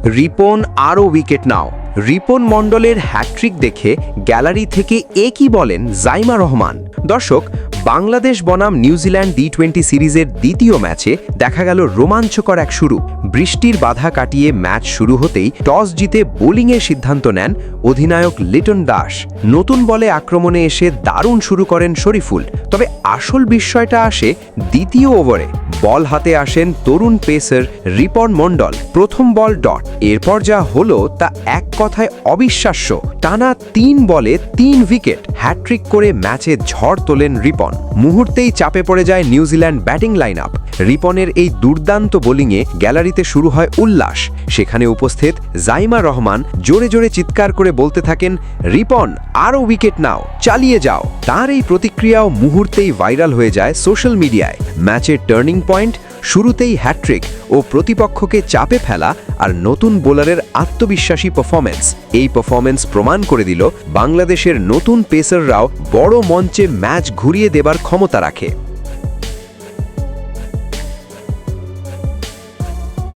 রিপন আরও উইকেট নাও। রিপন মণ্ডলের হ্যাট্রিক দেখে গ্যালারি থেকে কি বলেন জাইমা রহমান। দর্শক, বাংলাদেশ বনাম নিউজিল্যান্ড টি20 সিরিজের দ্বিতীয় ম্যাচে দেখা গেল রোমাঞ্চকর এক শুরু। বৃষ্টির বাধা কাটিয়ে ম্যাচ শুরু হতেই টস জিতে বোলিংয়ের সিদ্ধান্ত নেন অধিনায়ক লিটন দাস। নতুন বলে আক্রমণে এসে দারুণ শুরু করেন শরীফুল। তবে আসল বিস্ময়টা আসে দ্বিতীয় ওভারে। বল হাতে আসেন তরুণ পেসার রিপন মণ্ডল। প্রথম বল ডট। এরপর যা হলো তা এক কথায় অবিশ্বাস্য। টানা 3 বলে 3 উইকেট, হ্যাট্রিক করে ম্যাচে ঝড় তোলেন রিপন। মুহূর্তেই চাপে পড়ে যায় নিউজিল্যান্ড ব্যাটিং লাইন আপ। রিপনের এই দুর্দান্ত বোলিংয়ে গ্যালারিতে শুরু হয় উল্লাস। সেখানে উপস্থিত জাইমা রহমান জোরে জোরে চিৎকার করে বলতে থাকেন, রিপন আরও উইকেট নাও, চালিয়ে যাও। তার এই প্রতিক্রিয়াও মুহূর্তেই ভাইরাল হয়ে যায় সোশ্যাল মিডিয়ায়। ম্যাচের টার্নিং পয়েন্ট, শুরুতেই হ্যাট্রিক ও প্রতিপক্ষকে চাপে ফেলা আর নতুন বোলারের আত্মবিশ্বাসী পারফরম্যান্স। এই পারফরম্যান্স প্রমাণ করে দিল বাংলাদেশের নতুন পেসাররাও বড় মঞ্চে ম্যাচ ঘুরিয়ে দেবার ক্ষমতা রাখে।